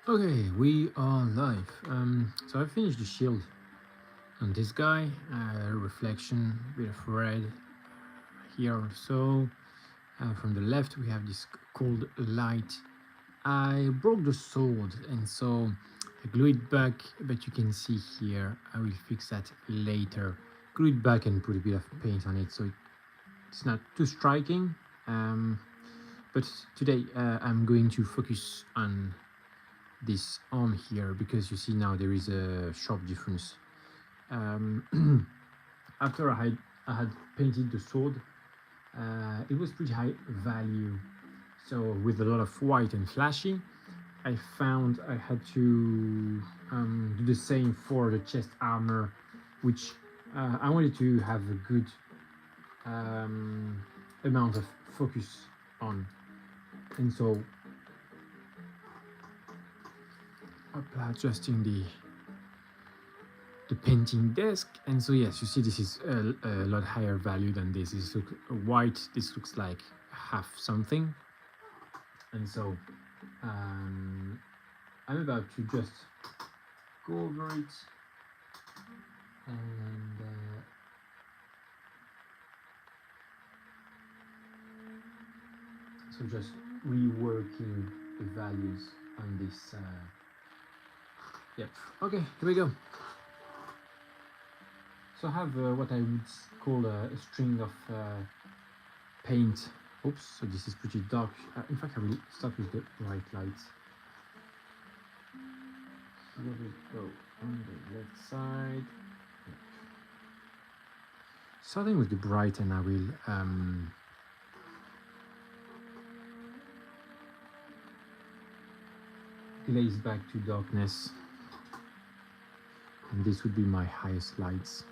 Okay, we are live. So I finished the shield on this guy, reflection, bit of red here also. From the left we have this cold light. I broke the sword and so I glue it back, but you can see here, I will fix that later. Glue it back and put a bit of paint on it so it's not too striking. But today I'm going to focus on this arm here because you see now there is a sharp difference. After I had painted the sword, it was pretty high value, so with a lot of white and flashy. I found I had to do the same for the chest armor, which I wanted to have a good amount of focus on, and so adjusting the painting desk. And so yes, you see this is a lot higher value than this. This looks white, this looks like half something. And so I'm about to just go over it and so just reworking the values on this. Yep. Okay, here we go. So I have what I would call a string of paint. Oops, so this is pretty dark. In fact, I will start with the bright lights. Here we go on the left side. Starting with the bright, and I will glaze back to darkness. And this would be my highest lights.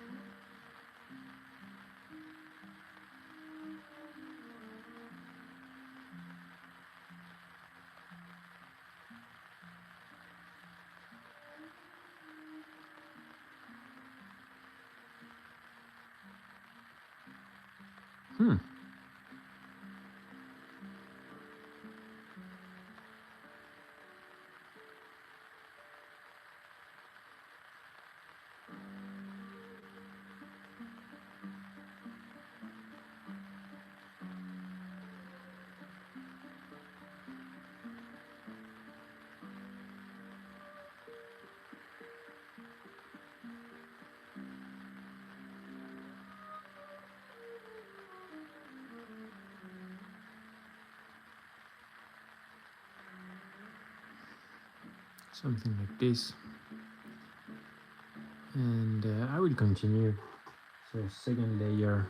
Something like this, and I will continue. So second layer.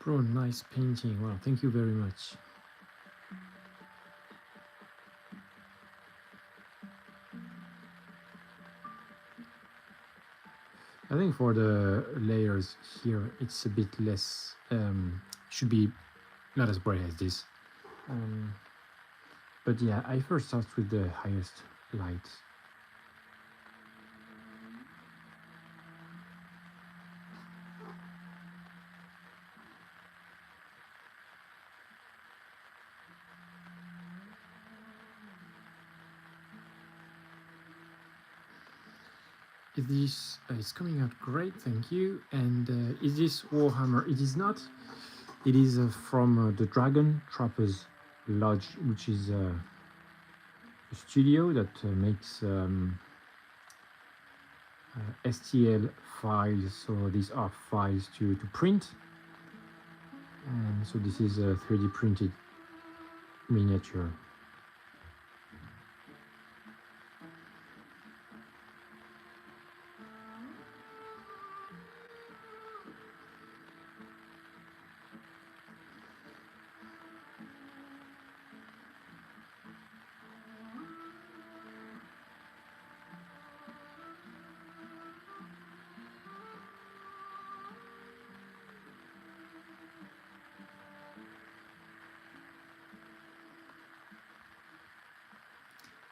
Bro, nice painting. Wow, thank you very much. I think for the layers here, it's a bit less, should be not as bright as this. But yeah, I first start with the highest light. Is this it's coming out great, thank you. And is this Warhammer? It is not. It is from the Dragon Trappers Lodge, which is a studio that makes STL files. So these are files to print, and so this is a 3D printed miniature.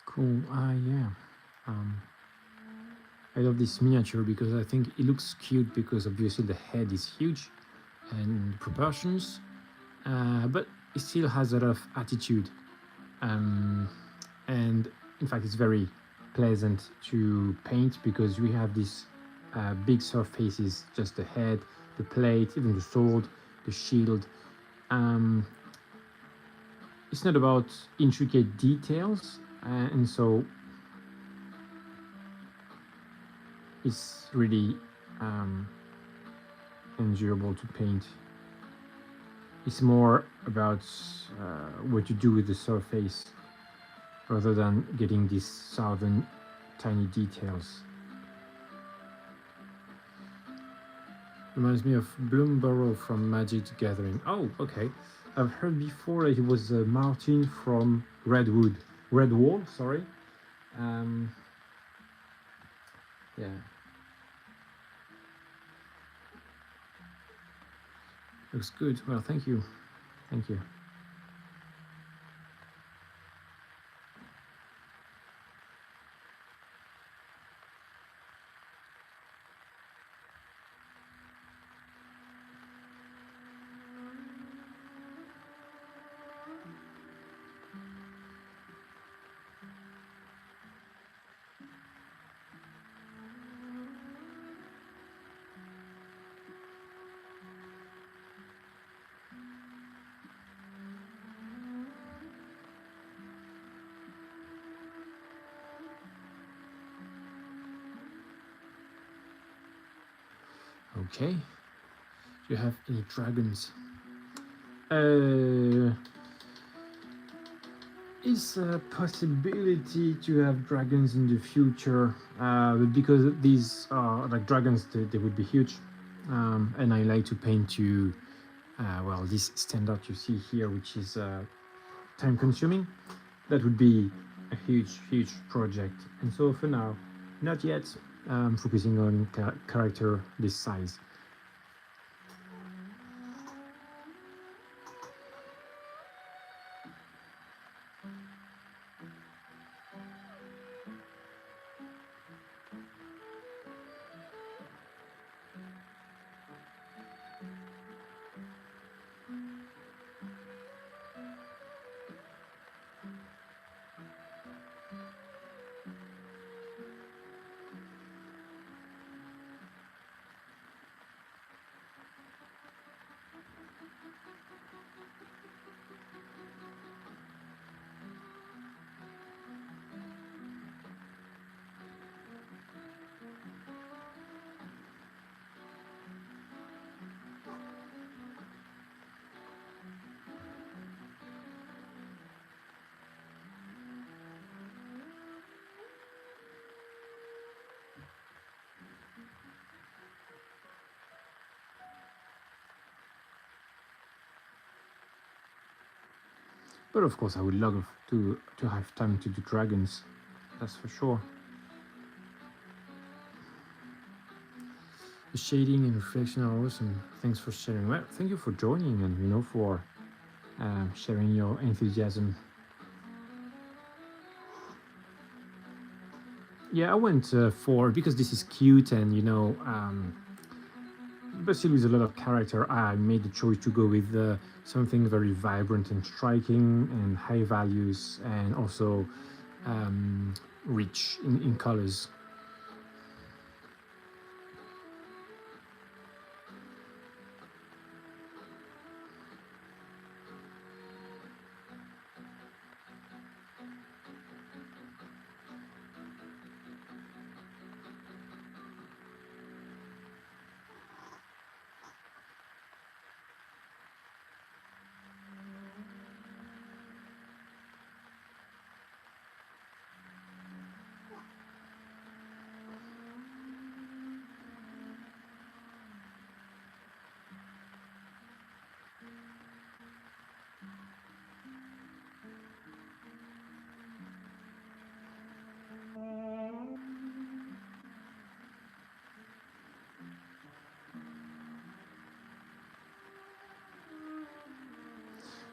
Cool. Yeah. I love this miniature because I think it looks cute because obviously the head is huge and proportions. but it still has a lot of attitude. And in fact, it's very pleasant to paint because we have these big surfaces, just the head, the plate, even the sword, the shield. It's not about intricate details, and so it's really enjoyable to paint. It's more about what you do with the surface rather than getting these southern tiny details. Reminds me of Bloomborough from Magic the Gathering. Oh, okay. I've heard before that it was Martin from Redwall, sorry. Yeah. Looks good. Well, thank you. Thank you. Okay. Do you have any dragons? It's a possibility to have dragons in the future, but because these are like dragons, they would be huge, and I like to paint to, well, this standard you see here, which is time consuming. That would be a huge project, and so for now, not yet. Focusing on character this size. But of course, I would love to have time to do dragons. That's for sure. The shading and reflection are awesome. Thanks for sharing. Well, thank you for joining and for sharing your enthusiasm. Yeah, I went for, because this is cute and but still with a lot of character, I made the choice to go with something very vibrant and striking and high values and also rich in colors.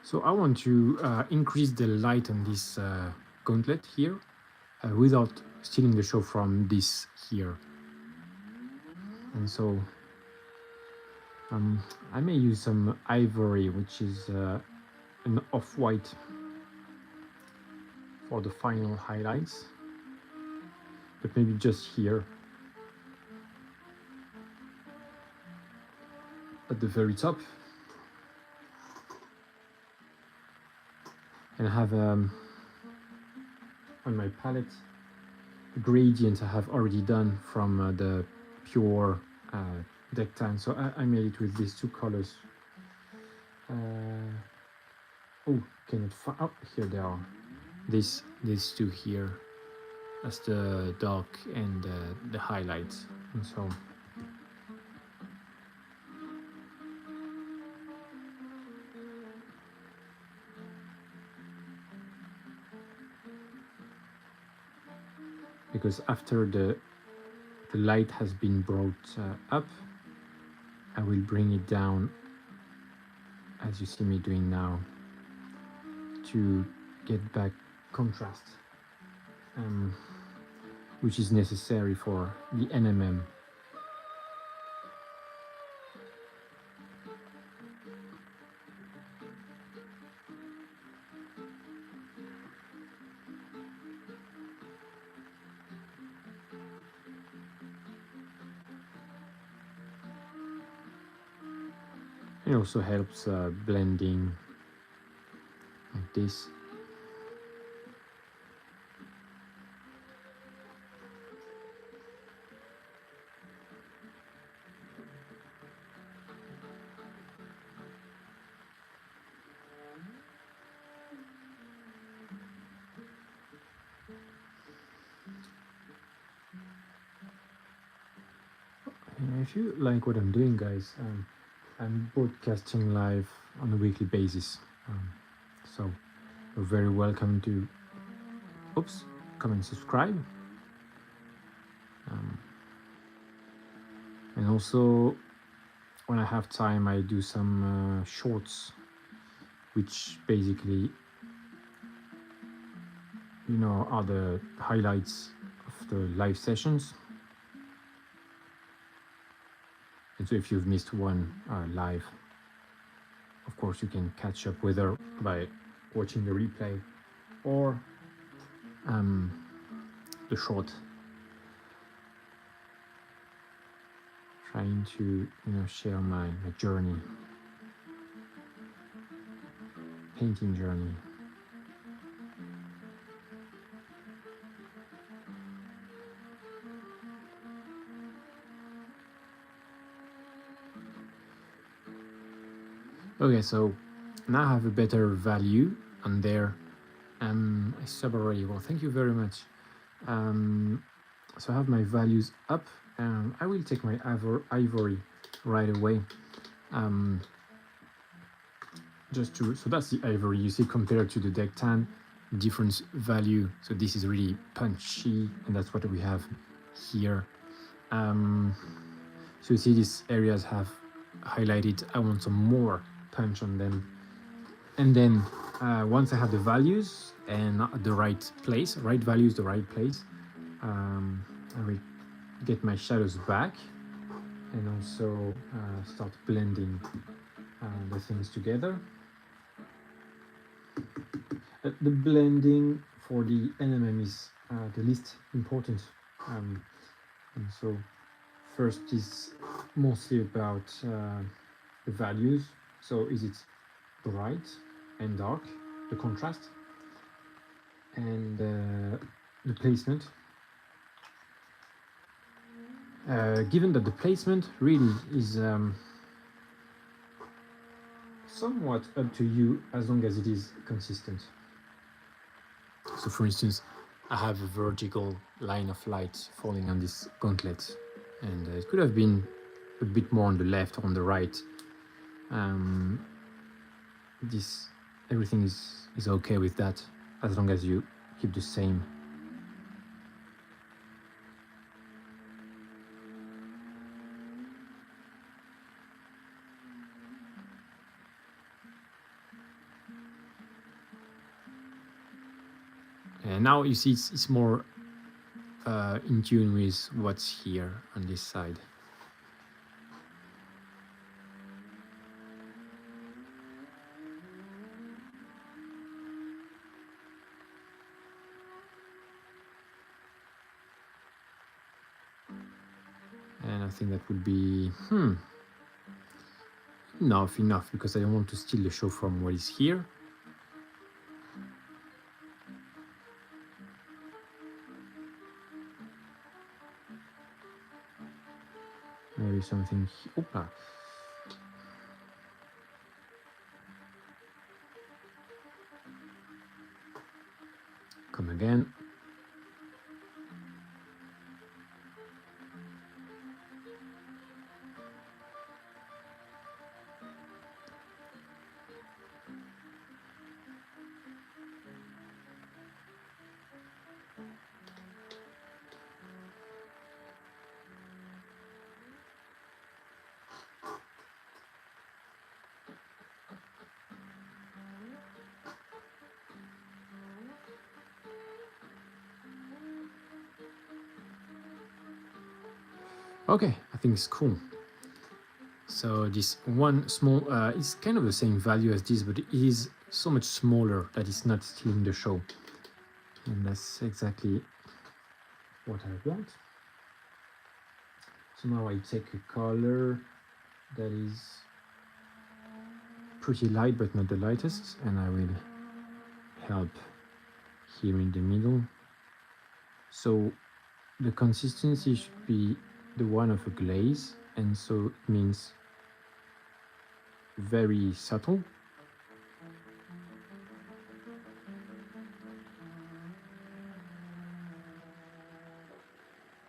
So I want to increase the light on this gauntlet here without stealing the show from this here. And so I may use some ivory, which is an off-white for the final highlights, but maybe just here at the very top. And I have on my palette the gradient I have already done from the pure deck tan. So I made it with these two colors. Oh, can it find? Oh, here they are. These two here. That's the dark and the highlights. And so because after the light has been brought up, I will bring it down as you see me doing now to get back contrast, which is necessary for the NMM. It also helps blending like this. If you like what I'm doing, guys, I'm broadcasting live on a weekly basis, so you're very welcome to come and subscribe, and also when I have time I do some shorts, which basically are the highlights of the live sessions. And so if you've missed one live, of course you can catch up with her by watching the replay or the short. Trying to share my journey, painting journey. Okay, so now I have a better value on there. I sub already. Well, thank you very much. So I have my values up. I will take my ivory right away. So that's the ivory. You see, compared to the deck tan, difference value. So this is really punchy, and that's what we have here. So you see these areas have highlighted. I want some more punch on them, and then once I have the values and the right place, right values, the right place, I will get my shadows back and also start blending the things together. The blending for the NMM is the least important, and so first is mostly about the values. So is it bright and dark, the contrast, and the placement. Given that the placement really is somewhat up to you as long as it is consistent. So for instance, I have a vertical line of light falling on this gauntlet, and it could have been a bit more on the left or on the right. Everything is okay with that as long as you keep the same. And now you see it's more in tune with what's here on this side. I think that would be enough, because I don't want to steal the show from what is here. Maybe something. Opa. Come again. Okay, I think it's cool. So this one small, it's kind of the same value as this, but it is so much smaller that it's not stealing the show. And that's exactly what I want. So now I take a color that is pretty light, but not the lightest, and I will help here in the middle. So the consistency should be the one of a glaze, and so it means very subtle.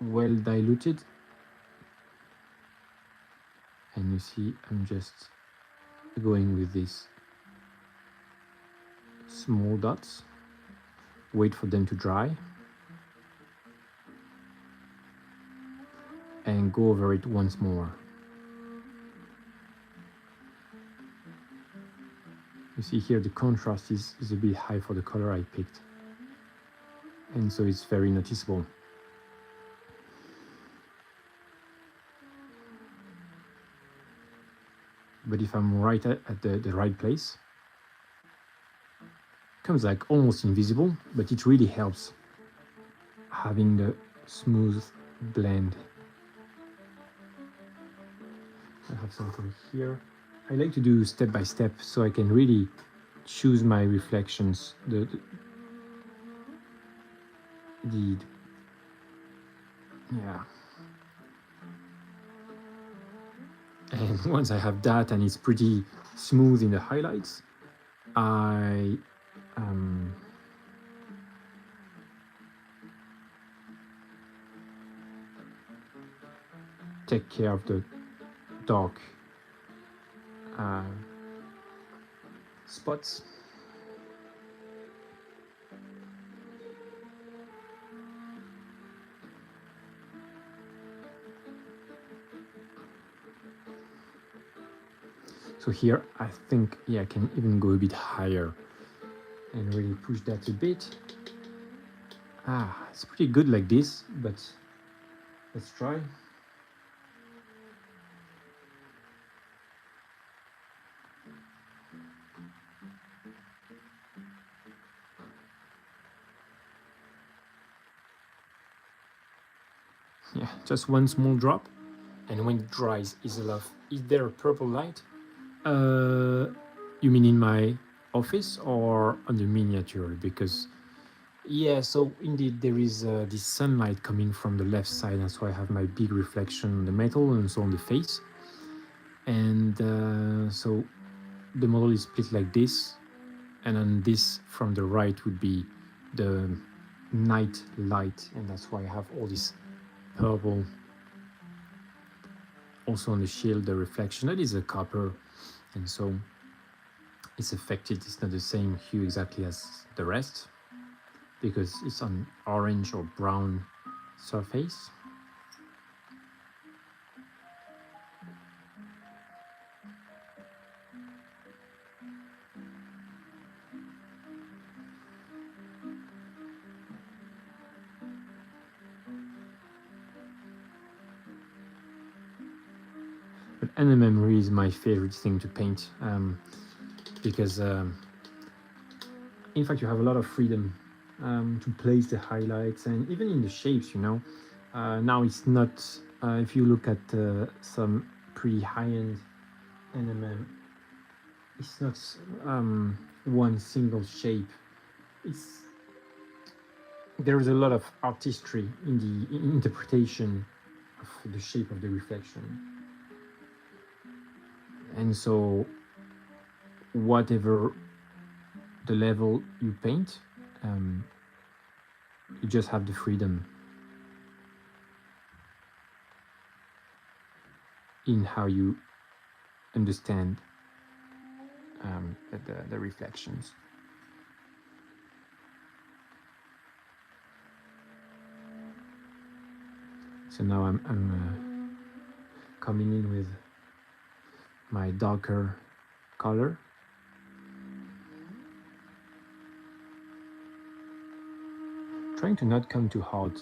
Well diluted. And you see, I'm just going with these small dots, wait for them to dry, and go over it once more. You see here the contrast is a bit high for the color I picked, and so it's very noticeable. But if I'm right at the right place, it comes like almost invisible, but it really helps having the smooth blend. I have something here. I like to do step by step so I can really choose my reflections. Yeah. And once I have that and it's pretty smooth in the highlights, I take care of the dark spots. So here I think, yeah, I can even go a bit higher and really push that a bit. It's pretty good like this, but let's try. Yeah, just one small drop, and when it dries, is there a purple light? You mean in my office or on the miniature? Because yeah, so indeed there is this sunlight coming from the left side, and so I have my big reflection on the metal and so on the face. And so the model is split like this, and then this from the right would be the night light, and that's why I have all this purple. Also on the shield, the reflection, that is a copper, and so it's affected. It's not the same hue exactly as the rest because it's on orange or brown surface. But NMM really is my favorite thing to paint because in fact you have a lot of freedom to place the highlights, and even in the shapes, you know. Now it's not if you look at some pretty high-end NMM, it's not one single shape. There's a lot of artistry in the interpretation of the shape of the reflection. And so whatever the level you paint, you just have the freedom in how you understand the reflections. So now I'm coming in with my darker color. Trying to not come too hard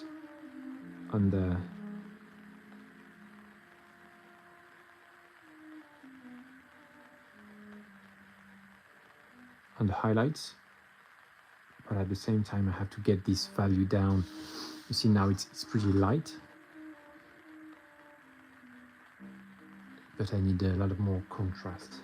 on the highlights, but at the same time I have to get this value down. You see now it's pretty light, but I need a lot of more contrast.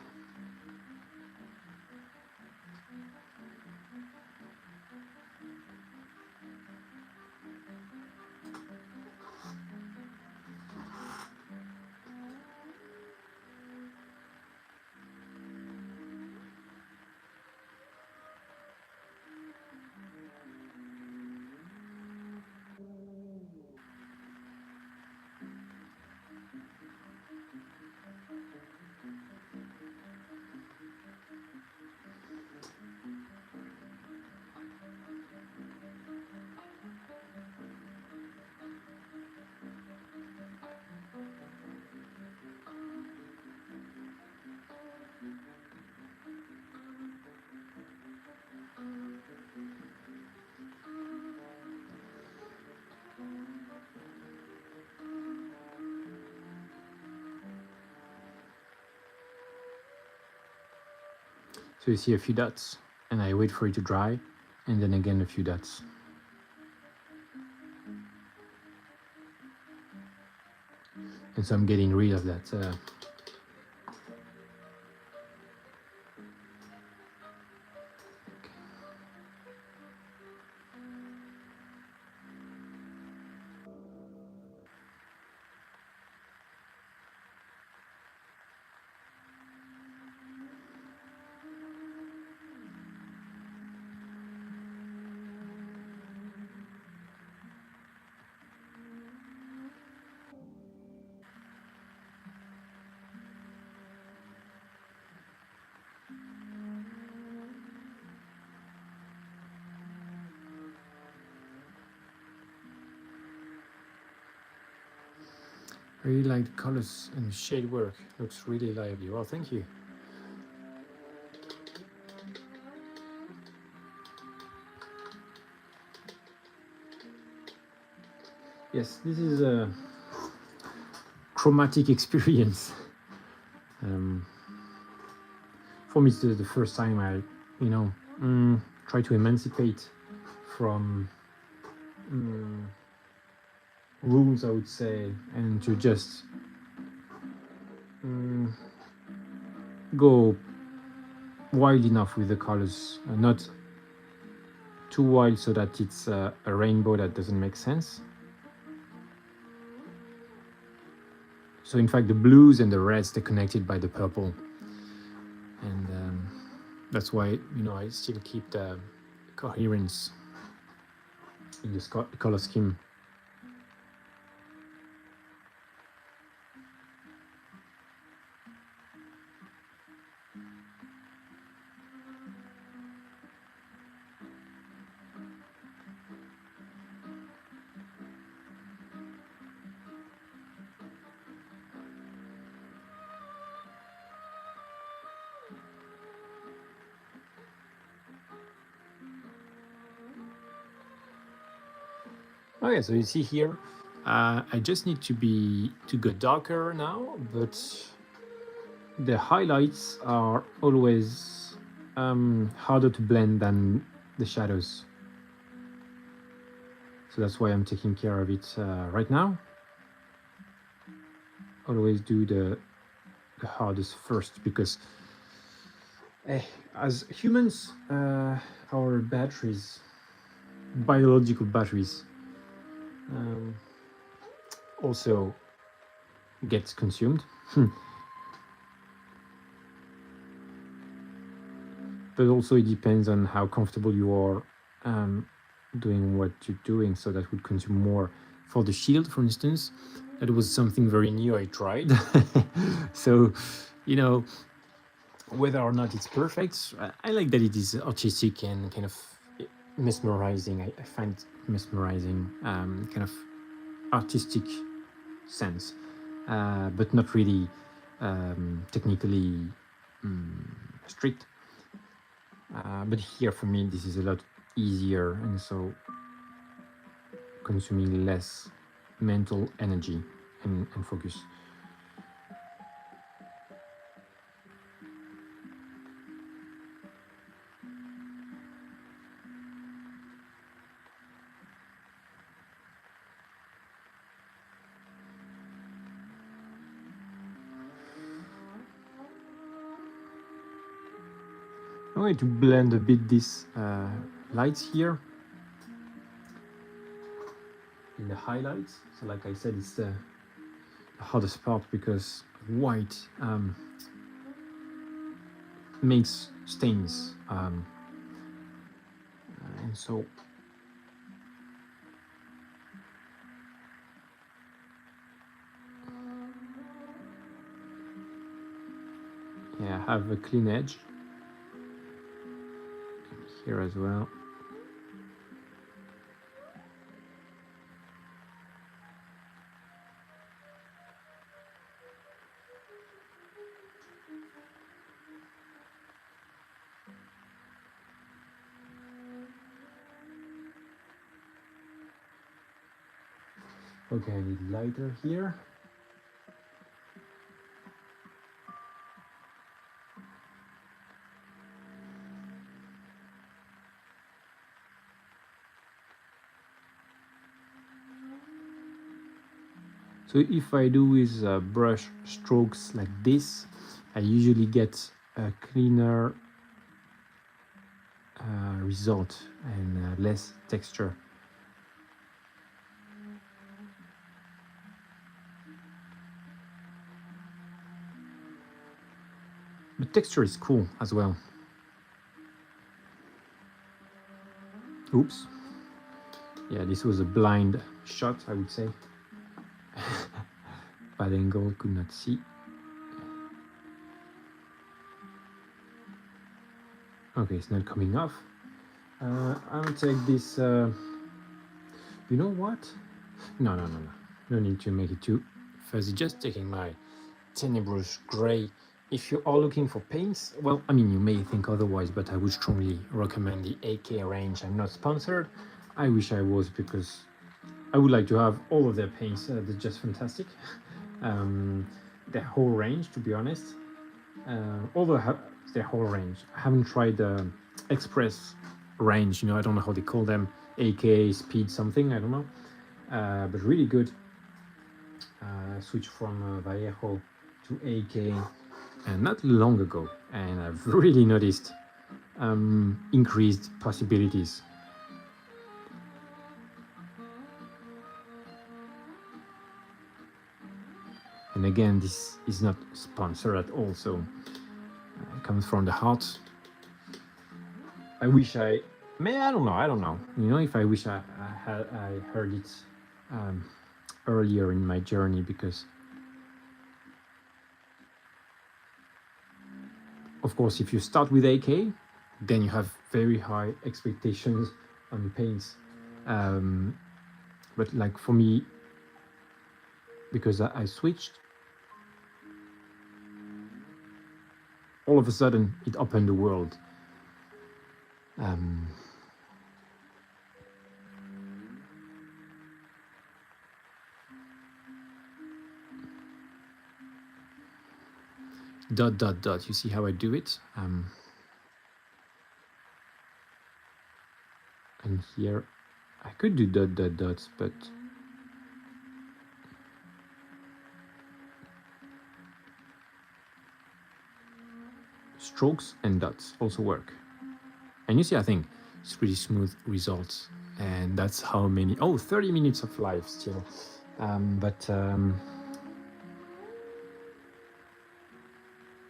So you see a few dots, and I wait for it to dry, and then again a few dots. And so I'm getting rid of that I really like the colors and shade work. Looks really lively. Well, thank you. Yes, this is a chromatic experience. For me, it's the first time I, try to emancipate from rules, I would say, and to just go wild enough with the colors, not too wild so that it's a rainbow that doesn't make sense. So in fact the blues and the reds, they're connected by the purple, and that's why I still keep the coherence in the color scheme. Okay, so you see here, I just need to go darker now, but the highlights are always harder to blend than the shadows. So that's why I'm taking care of it right now. always do the hardest first, because as humans, our batteries, biological batteries, also gets consumed. But also it depends on how comfortable you are doing what you're doing, so that would consume more. For the shield, for instance, that was something very new I tried. So, you know, whether or not it's perfect, I like that it is artistic and kind of mesmerizing. I find it mesmerizing, kind of artistic sense, but not really technically strict. But here for me this is a lot easier, and so consuming less mental energy and focus. I'm going to blend a bit these lights here in the highlights. So like I said, it's the hardest part, because white makes stains, and so yeah, I have a clean edge here as well. Okay, I need lighter here. So if I do with brush strokes like this, I usually get a cleaner result and less texture. But texture is cool as well. Oops. Yeah, this was a blind shot, I would say. Bad angle, could not see. Okay, it's not coming off. I'll take this. You know what? No. No need to make it too fuzzy. Just taking my tenebrous gray. If you are looking for paints, well, I mean, you may think otherwise, but I would strongly recommend the AK range. I'm not sponsored. I wish I was, because I would like to have all of their paints. They're just fantastic. Their whole range, to be honest. Their whole range. I haven't tried the Express range. You know, I don't know how they call them. AK, Speed, something. I don't know. But really good. Switch from Vallejo to AK not long ago, and I've really noticed increased possibilities. And again, this is not sponsored at all, so it comes from the heart. I wish I don't know. You know, if I wish I heard it earlier in my journey, because of course, if you start with AK, then you have very high expectations on paints. But like for me, because I switched, all of a sudden it opened the world. Dot, dot, dot. You see how I do it? And here I could do dot, dot, dots, but strokes and dots also work. And you see, I think it's pretty smooth results. And that's how many, 30 minutes of live still. But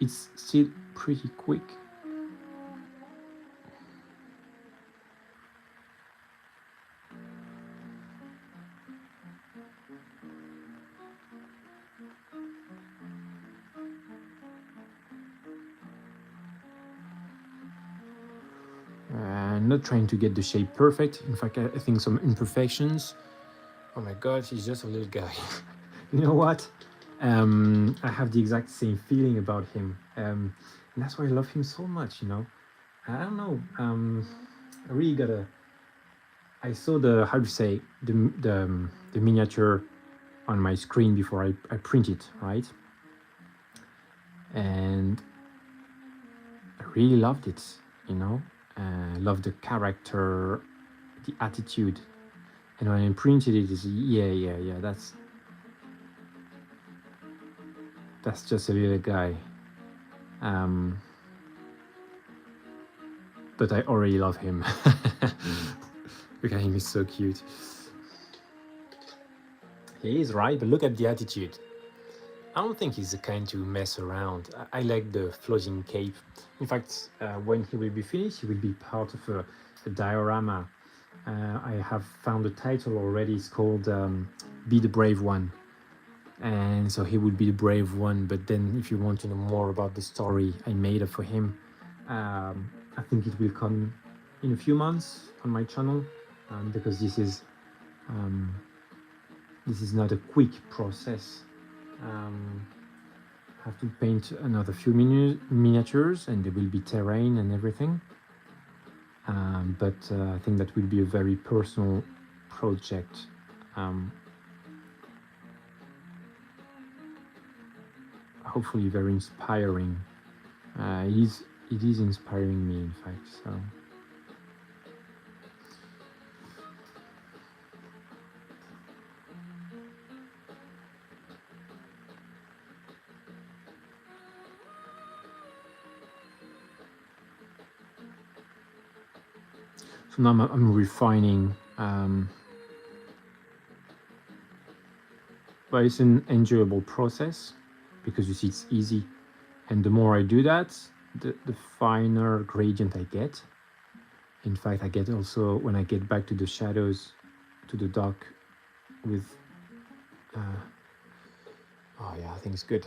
it's still pretty quick. Not trying to get the shape perfect. In fact, I think some imperfections. Oh my God, he's just a little guy. You know what? I have the exact same feeling about him. And that's why I love him so much, you know. I don't know. I really gotta. I saw the, how to say, the miniature on my screen before I print it, right? And I really loved it, you know. Loved the character, the attitude. And when I printed it, it's yeah, that's just a little guy. But I already love him. Look at him, he's so cute. He is right, but look at the attitude. I don't think he's the kind to mess around. I like the floating cape. In fact, when he will be finished, he will be part of a diorama. I have found the title already. It's called Be the Brave One. And so he would be the brave one. But then if you want to know more about the story I made up for him, I think it will come in a few months on my channel, because this is not a quick process. I have to paint another few miniatures, and there will be terrain and everything. But I think that will be a very personal project. Hopefully very inspiring. It is inspiring me, in fact. So now I'm refining. But it's an enjoyable process, because you see it's easy, and the more I do that, the finer gradient I get. In fact, I get also, when I get back to the shadows, to the dark with oh yeah, I think it's good.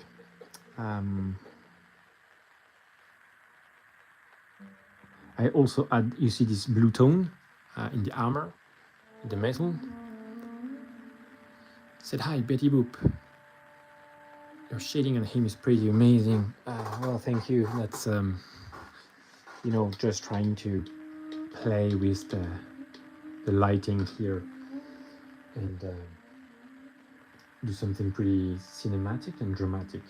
I also add, you see this blue tone in the armor, the metal. Said hi, Betty Boop. Your shading on him is pretty amazing. Well, thank you. That's you know, just trying to play with the lighting here and do something pretty cinematic and dramatic.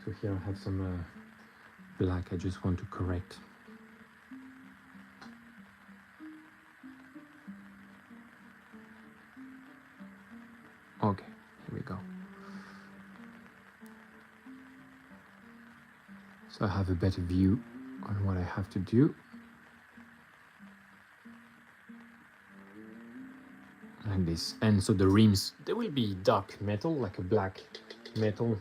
So here I have some black I just want to correct. Okay, here we go. So I have a better view on what I have to do. Like this. And so the rims, they will be dark metal, like a black metal.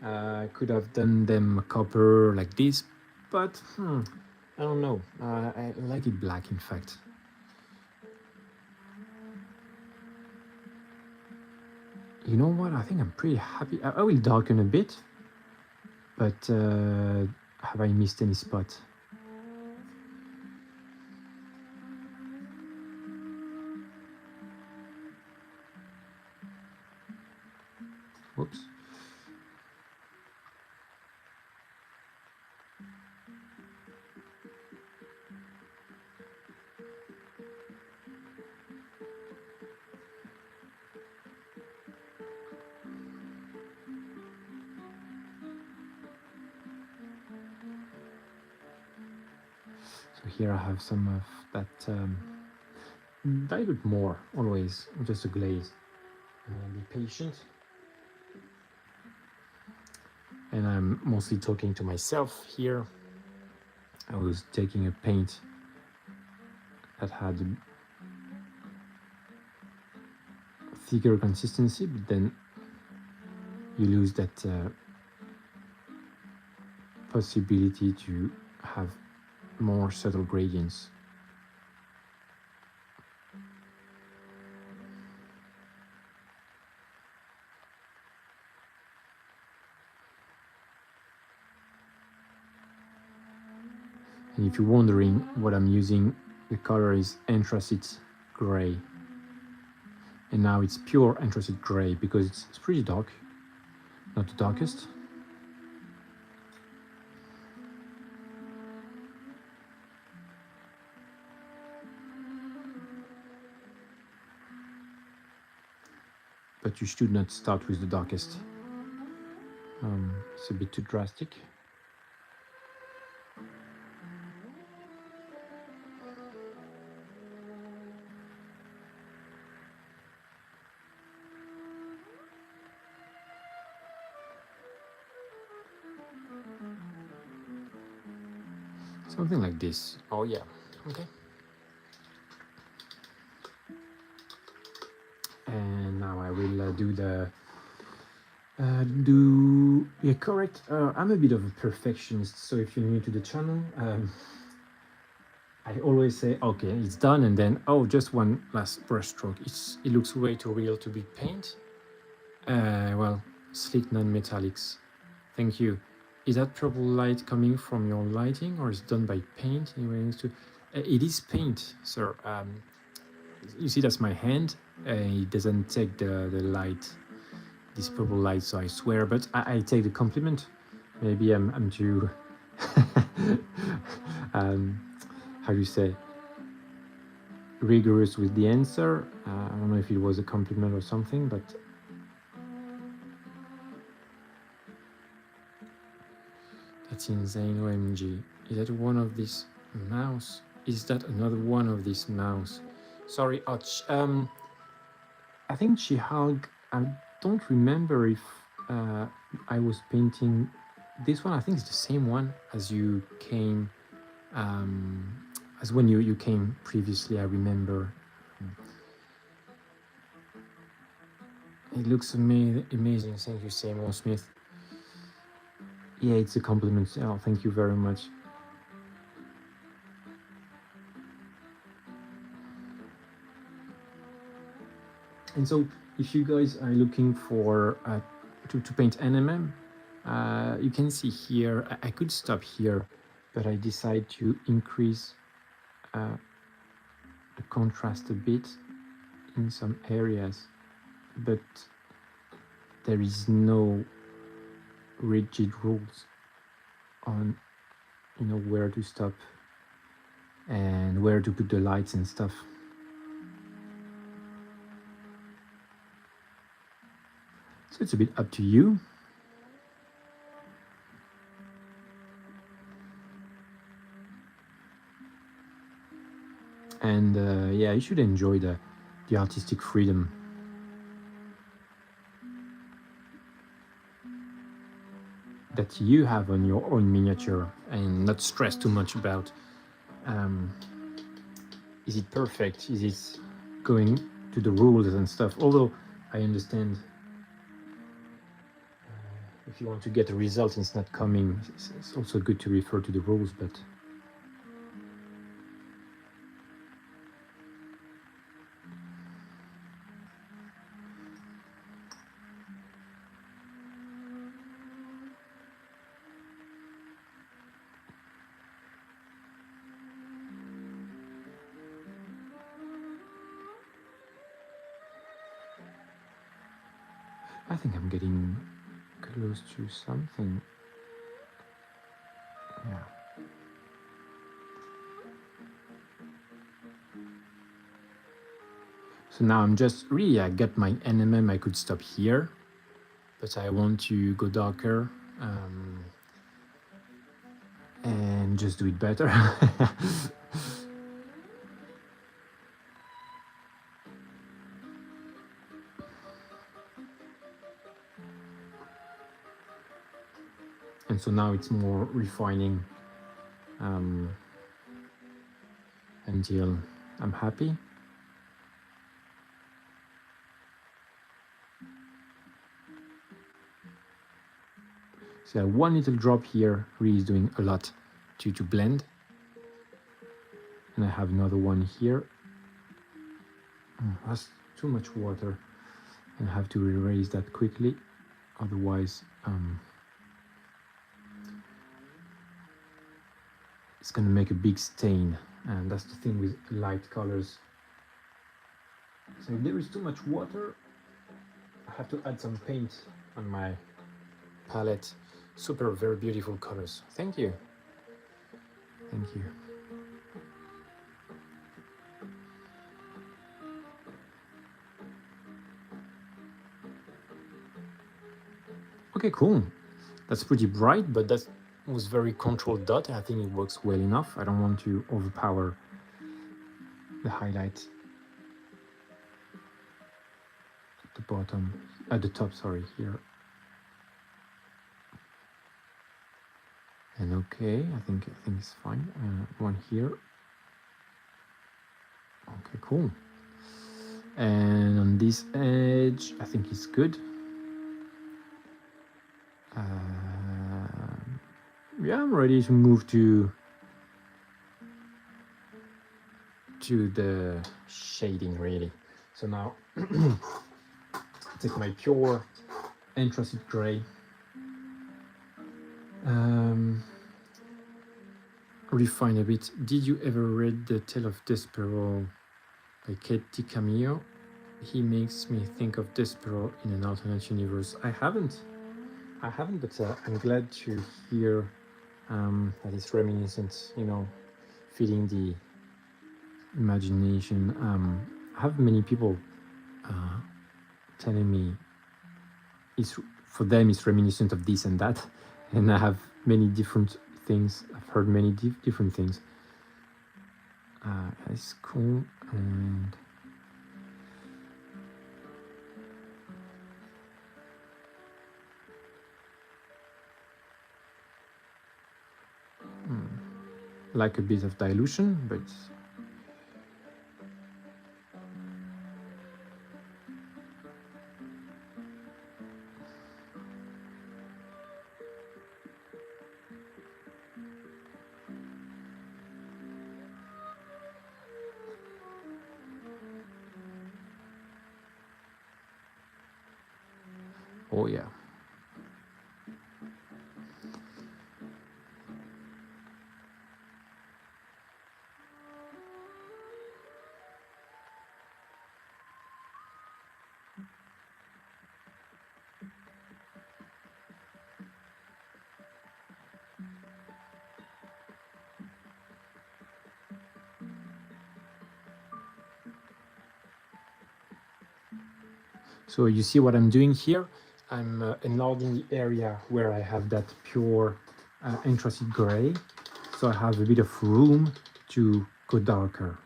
I could have done them copper like this, but I don't know. I like it black, in fact. You know what? I think I'm pretty happy. I will darken a bit, but have I missed any spot? Whoops. So here I have some of that, dilute more, always, just a glaze. Be patient. and I'm mostly talking to myself here. I was taking a paint that had a thicker consistency, but then you lose that possibility to have more subtle gradients. And if you're wondering what I'm using, the color is anthracite gray. And now it's pure anthracite gray because it's pretty dark, not the darkest. But you should not start with the darkest. It's a bit too drastic. Something like this. Oh yeah, okay. And now I will do the yeah, correct. I'm a bit of a perfectionist, so if you're new to the channel, I always say, okay, it's done, and then, oh, just one last brush stroke. It looks way too real to be paint. Well, slick non-metallics. Thank you. Is that purple light coming from your lighting, or is it done by paint? Anyway, needs to. It is paint, sir. You see, that's my hand. It doesn't take the light, this purple light, so I swear. But I take the compliment. Maybe I'm too. How do you say? Rigorous with the answer. I don't know if it was a compliment or something, but. That's insane, OMG. Is that one of these mouse? Is that another one of these mouse? Sorry, ouch. I think She-Hulk, I don't remember if I was painting this one. I think it's the same one as you came, as when you came previously, I remember. It looks amazing. Thank you, Samuel Smith. Yeah, it's a compliment. Oh, thank you very much. And so, if you guys are looking for to paint NMM, you can see here, I could stop here, but I decide to increase the contrast a bit in some areas, but there is no rigid rules on where to stop and where to put the lights and stuff. So it's a bit up to you. And yeah, you should enjoy the artistic freedom. That you have on your own miniature, and not stress too much about is it perfect, is it going to the rules and stuff. Although I understand if you want to get a result and it's not coming, it's also good to refer to the rules, but I think I'm getting close to something. Yeah. So now I'm just really, I got my NMM, I could stop here, but I want to go darker and just do it better. so now it's more refining until I'm happy. So one little drop here really is doing a lot to blend. And I have another one here. That's too much water, and I have to erase that quickly, otherwise it's going to make a big stain, and that's the thing with light colors. So if there is too much water, I have to add some paint on my palette. Super, very beautiful colors. Thank you. Thank you. Okay, cool. That's pretty bright, but that was very controlled dot. I think it works well enough. I don't want to overpower the highlight at the bottom, at the top, sorry, here. And okay, I think it's fine. One here. Okay, cool. And on this edge, I think it's good. Yeah, I'm ready to move to the shading, really. So now take my pure anthracite gray, refine a bit. Did you ever read The Tale of Despero by Katie Camillo? He makes me think of Despero in an alternate universe. I haven't, but I'm glad to hear that it's reminiscent, you know, feeding the imagination. I have many people telling me for them it's reminiscent of this and that, and I have many different things. I've heard many different things. It's cool. And like a bit of dilution, but oh yeah. So you see what I'm doing here? I'm enlarging the area where I have that pure anthracite gray, so I have a bit of room to go darker.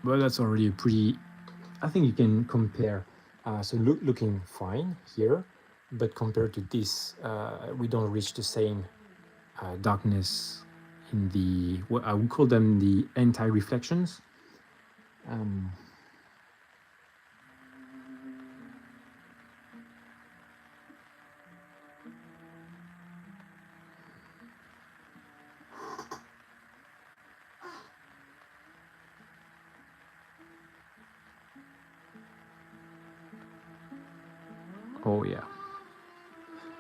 But that's already a pretty, I think you can compare. So looking fine here, but compared to this, we don't reach the same darkness in the, what I would call them the anti-reflections. Oh yeah,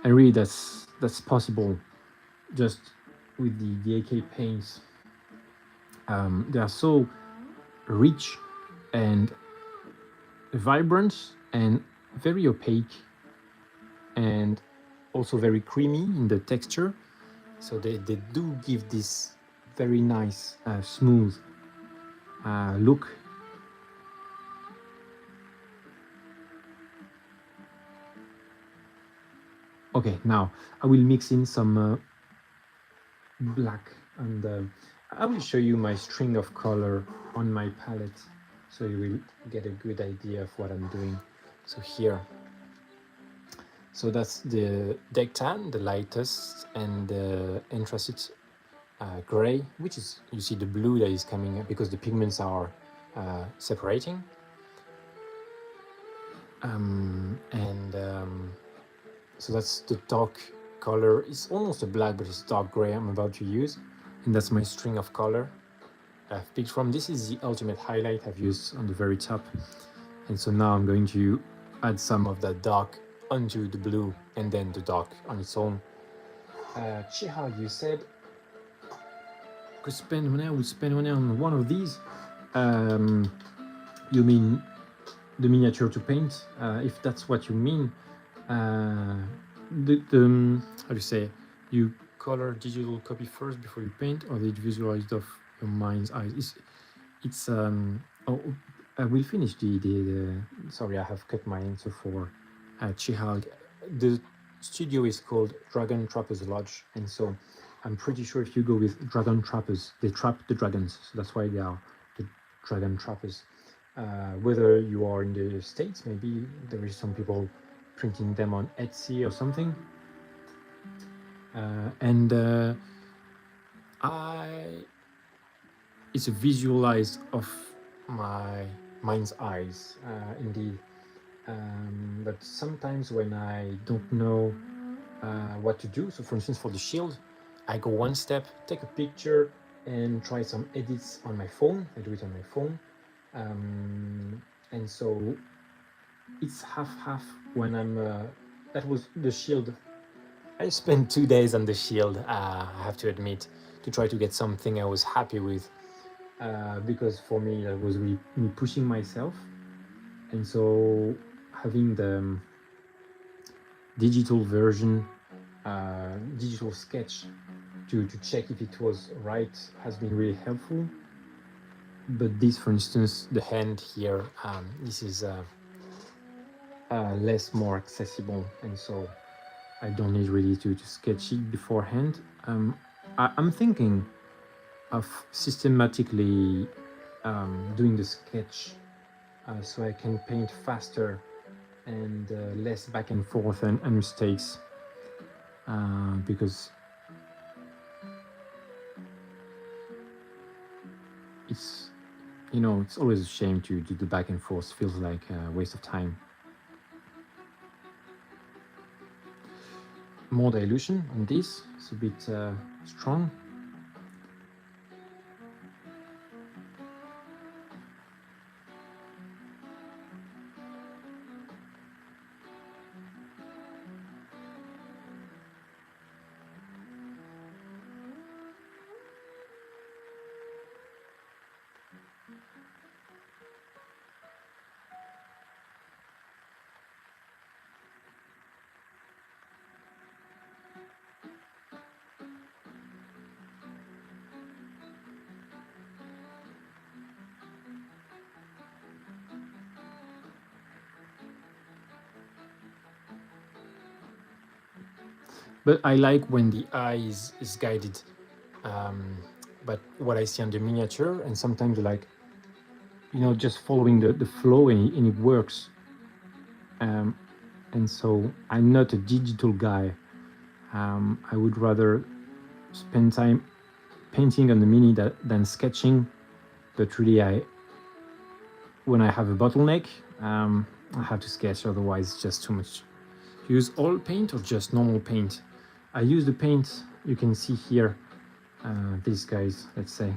and really that's possible just with the AK paints. They are so rich and vibrant and very opaque, and also very creamy in the texture. So they do give this very nice smooth look. Okay, now I will mix in some black, and I will show you my string of color on my palette, so you will get a good idea of what I'm doing. So here, So that's the deck tan, the lightest, and the anthracite gray, which is, you see the blue that is coming up because the pigments are separating. So that's the dark color. It's almost a black, but it's dark gray I'm about to use. And that's my string of color I've picked from. This is the ultimate highlight I've used on the very top. And so now I'm going to add some of that dark onto the blue and then the dark on its own. Chiha, you said could spend money, I would spend money on one of these. You mean the miniature to paint? If that's what you mean, how do you say? You color digital copy first before you paint, or did visualized of your mind's eyes? It's oh, I will finish the sorry, I have cut my answer for Chihal. The studio is called Dragon Trappers Lodge, and so I'm pretty sure if you go with Dragon Trappers, they trap the dragons, so that's why they are the Dragon Trappers. Whether you are in the States, maybe there is some people printing them on Etsy or something. It's a visualize of my mind's eyes, indeed. But sometimes when I don't know what to do, so for instance for the shield, I go one step, take a picture, and try some edits on my phone. I do it on my phone. And so it's half-half when I'm... that was the shield. I spent 2 days on the shield, I have to admit, to try to get something I was happy with. Because for me, that was really me pushing myself. And so having the digital version, digital sketch to check if it was right has been really helpful. But this, for instance, the hand here, this is more accessible, and so I don't need really to sketch it beforehand. I'm thinking of systematically doing the sketch so I can paint faster and less back and forth and mistakes, because it's, you know, it's always a shame to do the back and forth. Feels like a waste of time. More dilution on this. It's a bit strong. But I like when the eye is guided. But what I see on the miniature, and sometimes like, you know, just following the flow, and it works. And so I'm not a digital guy. I would rather spend time painting on the mini than sketching. But really, when I have a bottleneck, I have to sketch, otherwise it's just too much. Use oil paint or just normal paint? I use the paint you can see here, these guys, let's say.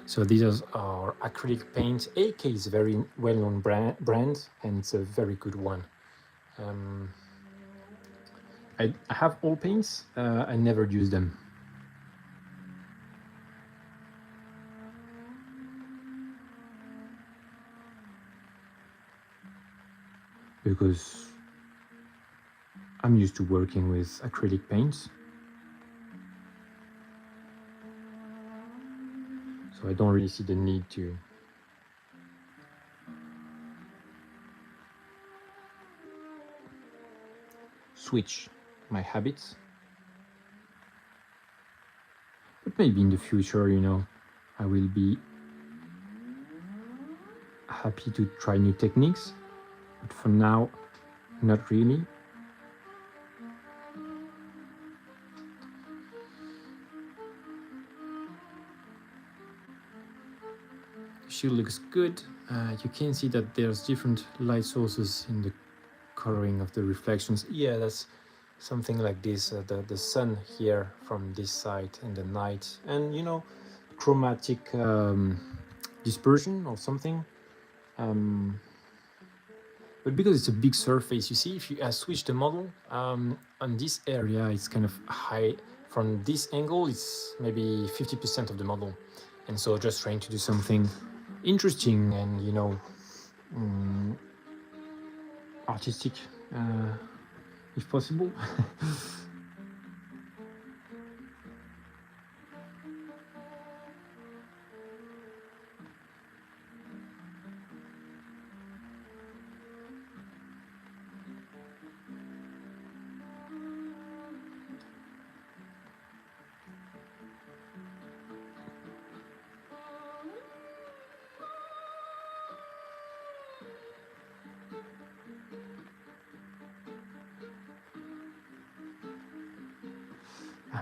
So these are acrylic paint. AK is a very well-known brand, and it's a very good one. I have all paints, I never use them. Because I'm used to working with acrylic paints. So I don't really see the need to switch my habits. But maybe in the future, you know, I will be happy to try new techniques. But for now, not really. shield looks good. You can see that there's different light sources in the coloring of the reflections. Yeah, that's something like this, the sun here from this side and the night, and you know, chromatic dispersion or something. But because it's a big surface, you see, if you switch the model, on this area, it's kind of high. From this angle, it's maybe 50% of the model. And so just trying to do something interesting and, you know, artistic, if possible.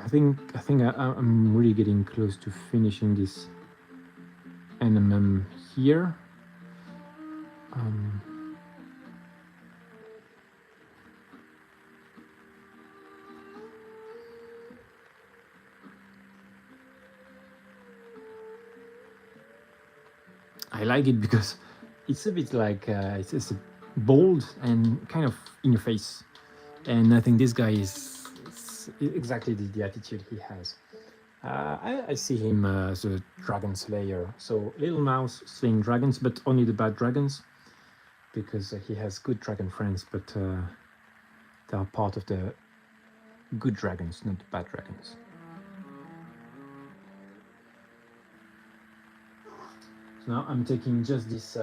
I think I'm really getting close to finishing this NMM here. I like it because it's a bit like it's bold and kind of in your face, and I think this guy is exactly the attitude he has. I see him as a dragon slayer, so little mouse slaying dragons, but only the bad dragons, because he has good dragon friends, but they are part of the good dragons, not the bad dragons. So now I'm taking just this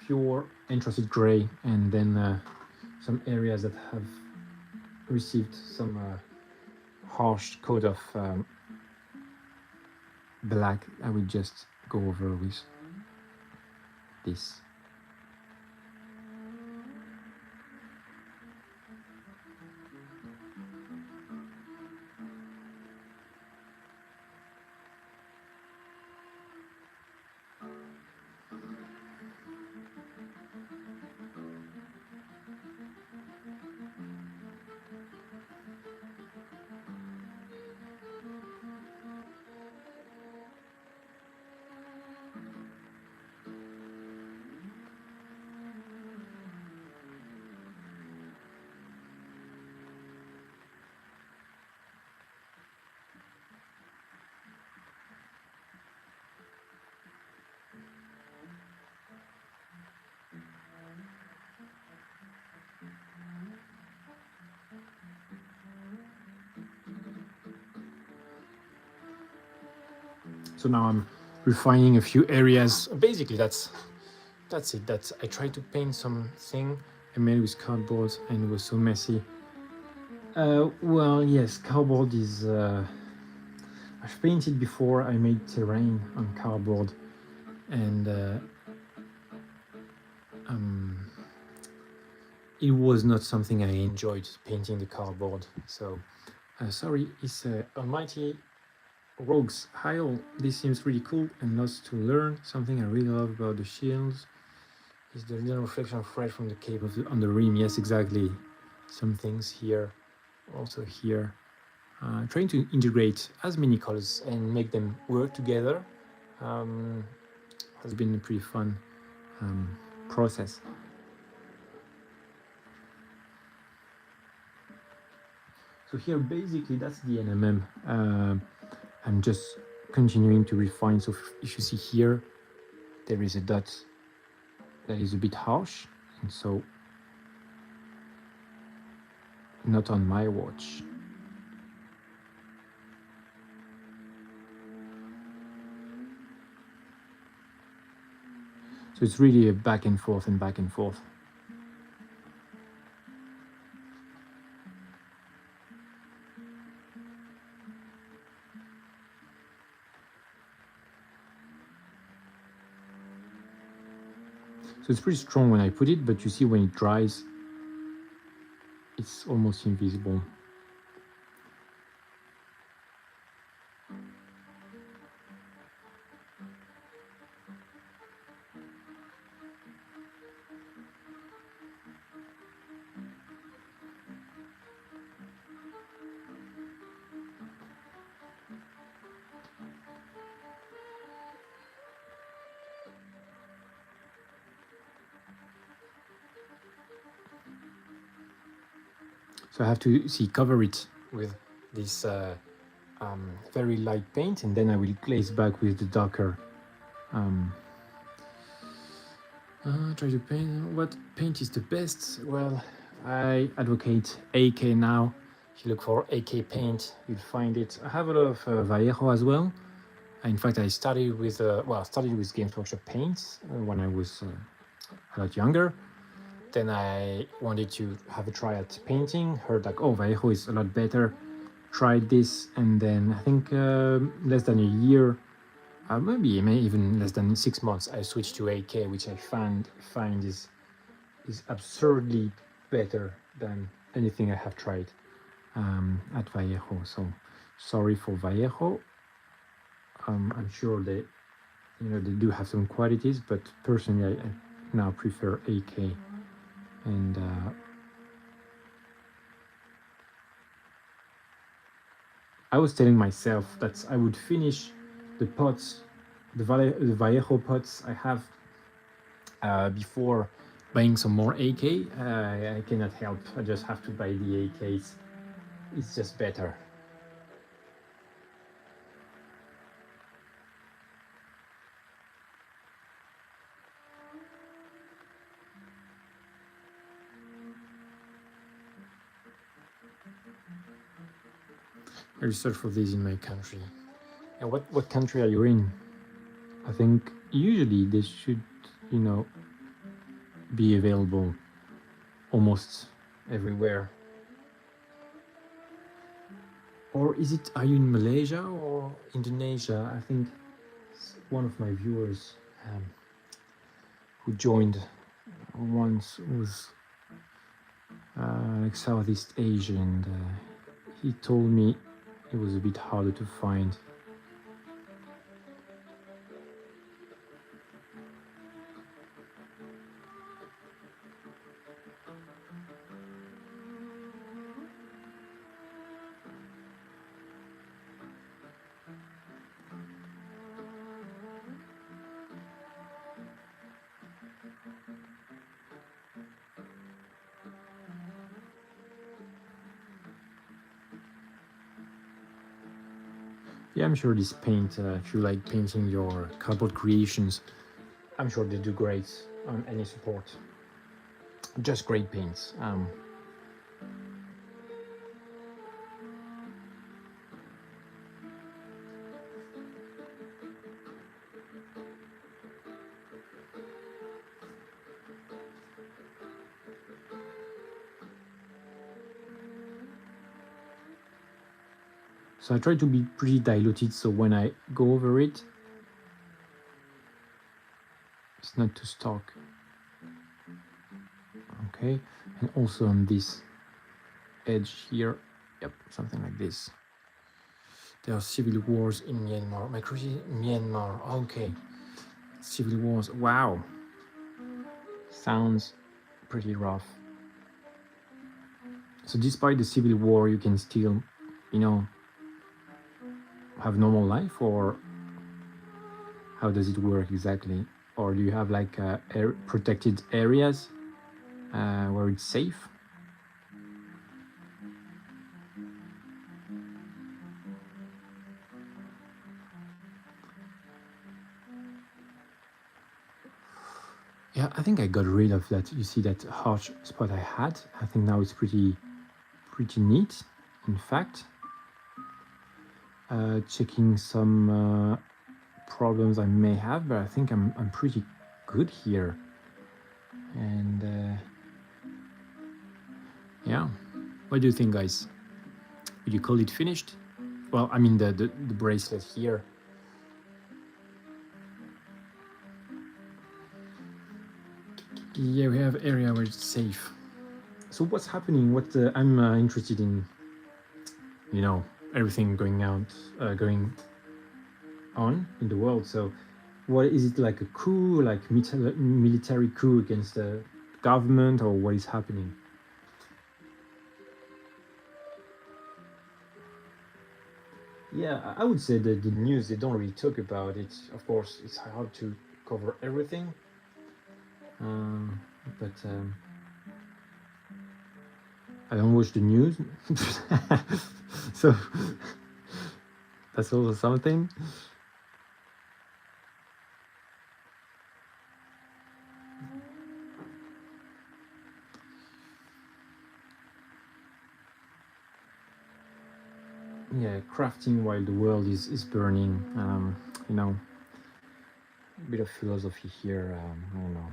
pure anthracite gray, and then some areas that have received some harsh coat of black. I will just go over with this. So now I'm refining a few areas. Basically, that's it. I tried to paint something I made with cardboard, and it was so messy. Well, yes, cardboard is. I've painted before. I made terrain on cardboard, and it was not something I enjoyed, painting the cardboard. So, sorry, it's Almighty Rogues. Hi all, this seems really cool and lots to learn. Something I really love about the shields is the little reflection of red from the cape on the rim. Yes, exactly. Some things here, also here. Trying to integrate as many colors and make them work together has been a pretty fun process. So here, basically, that's the NMM. I'm just continuing to refine. So if you see here, there is a dot that is a bit harsh, and so not on my watch. So it's really a back and forth and back and forth. So it's pretty strong when I put it, but you see when it dries, it's almost invisible. So I have to cover it with this very light paint, and then I will glaze back with the darker. Try to paint. What paint is the best? Well, I advocate AK now. If you look for AK paint, you'll find it. I have a lot of Vallejo as well. In fact, I started with Games Workshop paints when I was a lot younger. Then I wanted to have a try at painting. Heard like, oh, Vallejo is a lot better. Tried this, and then I think less than a year, maybe even less than 6 months, I switched to AK, which I find is absurdly better than anything I have tried at Vallejo. So sorry for Vallejo. I'm sure they do have some qualities, but personally I now prefer AK. And I was telling myself that I would finish the pots, the Vallejo pots I have before buying some more AK. I cannot help. I just have to buy the AKs. It's just better. I research for this in my country. And what country are you in? I think usually they should, be available almost everywhere. Or are you in Malaysia or Indonesia? I think one of my viewers who joined once was like Southeast Asia, and he told me it was a bit harder to find. Yeah, I'm sure this paint, if you like painting your cardboard creations, I'm sure they do great on any support. Just great paints. So I try to be pretty diluted, so when I go over it, it's not too stark. Okay, and also on this edge here, yep, something like this. There are civil wars in Myanmar. My country, Myanmar. Okay, civil wars. Wow, sounds pretty rough. So despite the civil war, you can still, have normal life, or how does it work exactly? Or do you have like protected areas where it's safe? Yeah, I think I got rid of that. You see that harsh spot I had? I think now it's pretty neat, in fact. Checking some problems I may have, but I think I'm pretty good here. And yeah, what do you think, guys? Would you call it finished? Well, I mean the bracelet here. Yeah, we have area where it's safe. So what's happening? I'm interested in, everything going on in the world. So what is it, like a coup, like military coup against the government, or what is happening? Yeah, I would say that the news, they don't really talk about it. Of course, it's hard to cover everything. But I don't watch the news, so that's also something. Yeah, crafting while the world is burning. You know, a bit of philosophy here. I don't know.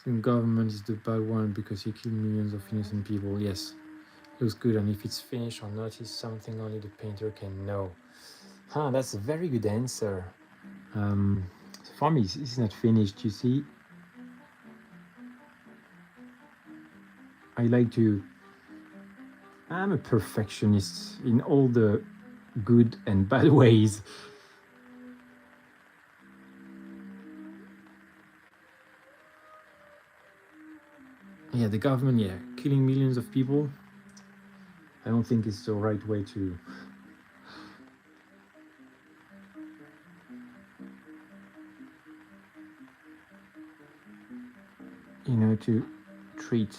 The government is the bad one because he killed millions of innocent people. Yes, looks good, and if it's finished or not is something only the painter can know. Huh, that's a very good answer. For me, it's not finished, you see. I like to... I'm a perfectionist in all the good and bad ways. Yeah, the government, yeah, killing millions of people. I don't think it's the right way to... You know, to treat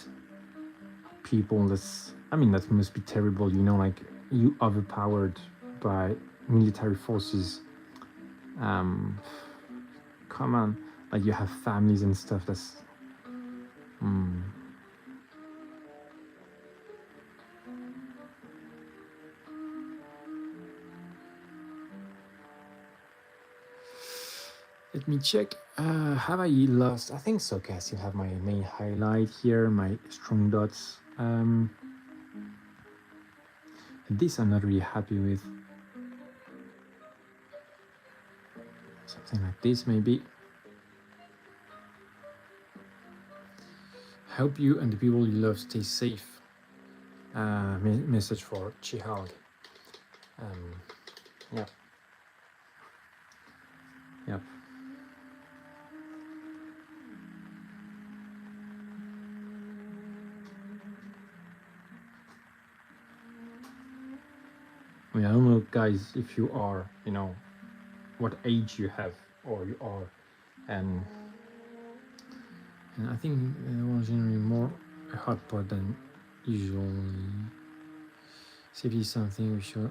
people that's... I mean, that must be terrible, you know, like you overpowered by military forces. Come on, like you have families and stuff. That's... Let me check. Have I lost? I think so. Okay, I still have my main highlight here, my strong dots. This I'm not really happy with. Something like this, maybe. Help you and the people you love stay safe. Message for Chihag. Yep. Yep. I mean, I don't know, guys, if you are, you know, what age you have or you are, and I think it was generally more a hot pot than usual. Safety is something we should...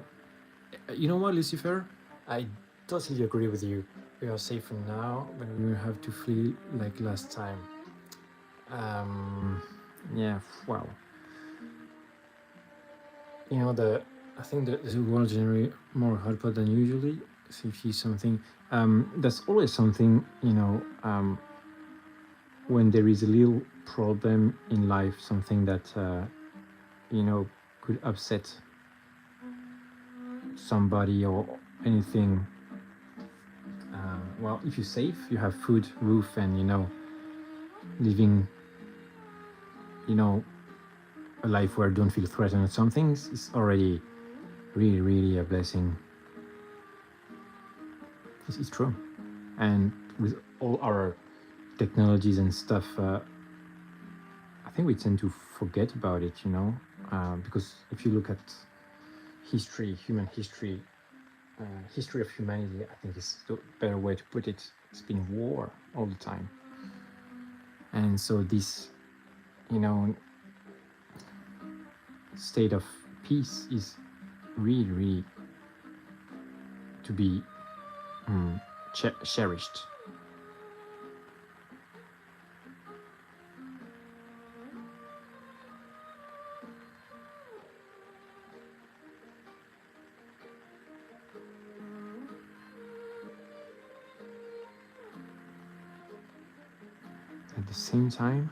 You know what, Lucifer? I totally agree with you. We are safer now, but we will have to flee like last time. Yeah, wow. You know, I think the world generally more hot pot than usually. Safety is something. That's always something, you know, when there is a little problem in life, something that, you know, could upset somebody or anything. Well, if you're safe, you have food, roof, and, you know, living, you know, a life where you don't feel threatened or something is already really, really a blessing. It's true. And with all our technologies and stuff, I think we tend to forget about it, you know, because if you look at history, human history, history of humanity, I think is the better way to put it. It's been war all the time. And so this, you know, state of peace is really, really to be cherished. At the same time,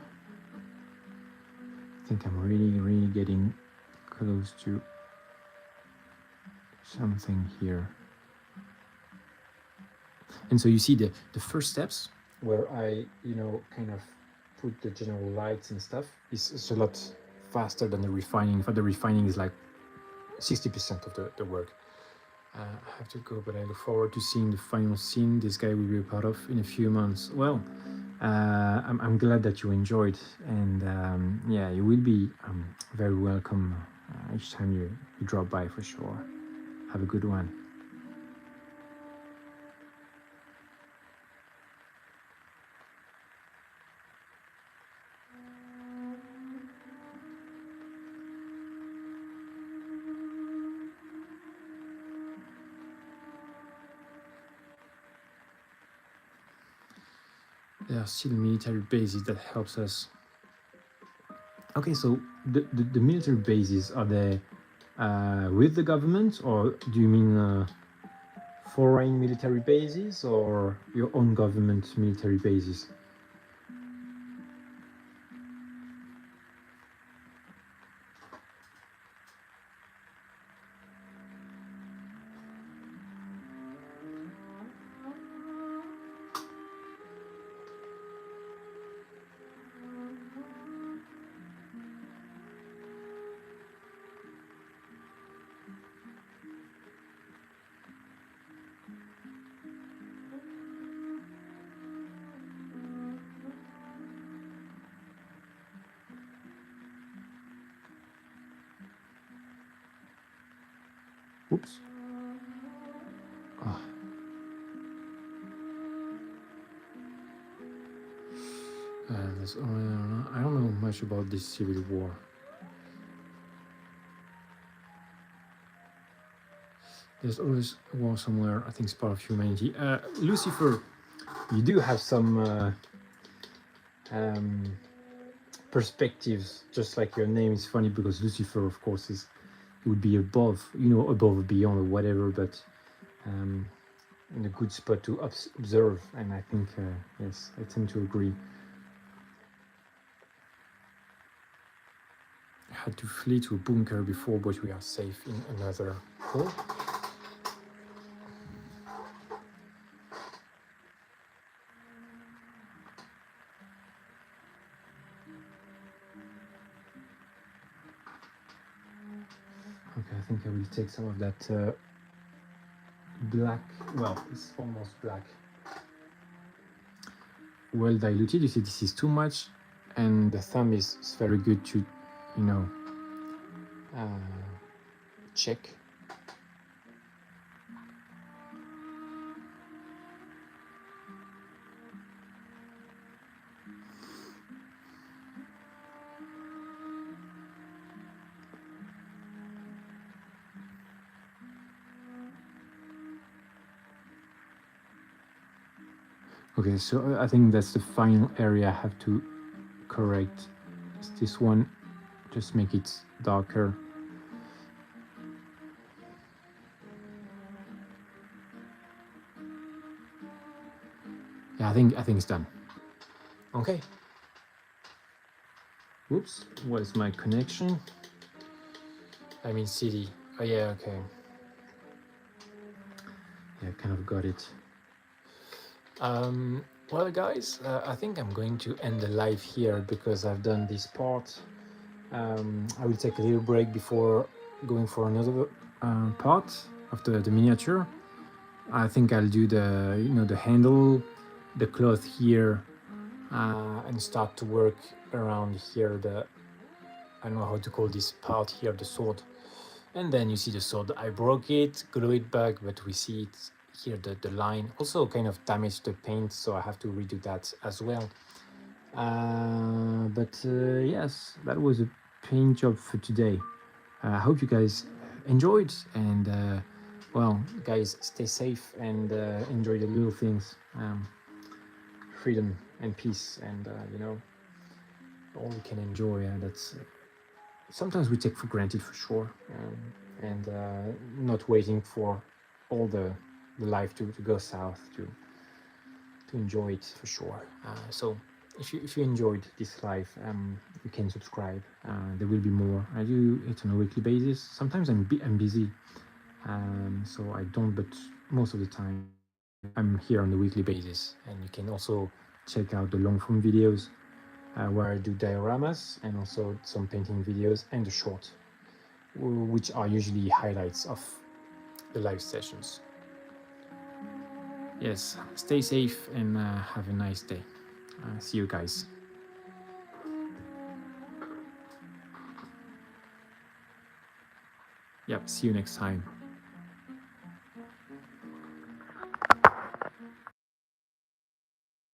I think I'm really, really getting close to something here. And so you see the first steps where I, you know, kind of put the general lights and stuff is a lot faster than the refining. For the refining is like 60% of the work. I have to go, but I look forward to seeing the final scene this guy will be a part of in a few months. Well, I'm glad that you enjoyed, and yeah, you will be very welcome each time you drop by for sure. Have a good one. There are still military bases that helps us. Okay, so the military bases, are they with the government, or do you mean foreign military bases or your own government military bases? Oops. Oh. I don't know much about this civil war. There's always a war somewhere. I think it's part of humanity. Lucifer, you do have some perspectives, just like your name is funny, because Lucifer, of course, would be above, above or beyond or whatever, but in a good spot to observe. And I think, yes, I tend to agree. I had to flee to a bunker before, but we are safe in another hole. Okay, I think I will take some of that black, well, it's almost black, well diluted. You see, this is too much, and the thumb is very good to, check. Okay, so I think that's the final area I have to correct. It's this one, just make it darker. Yeah, I think it's done. Okay. Whoops, where's my connection? I mean city. Oh yeah, okay. Yeah, kind of got it. Well, guys, I think I'm going to end the live here because I've done this part. I will take a little break before going for another part of the miniature. I think I'll do the handle, the cloth here, and start to work around here. I don't know how to call this part here, the sword. And then you see the sword. I broke it, glue it back, but we see it here, the line. Also kind of damaged the paint, so I have to redo that as well. But yes, that was a paint job for today. I hope you guys enjoyed, and well, guys, stay safe and enjoy the little things. Freedom and peace, and all we can enjoy. That's sometimes we take for granted, for sure, and not waiting for all the life to go south to enjoy it, for sure. So if you enjoyed this live, you can subscribe. There will be more. I do it on a weekly basis. Sometimes I'm busy, so I don't, but most of the time I'm here on a weekly basis. And you can also check out the long form videos where I do dioramas, and also some painting videos, and the short, which are usually highlights of the live sessions. Yes, stay safe and have a nice day. See you guys. Yep, see you next time.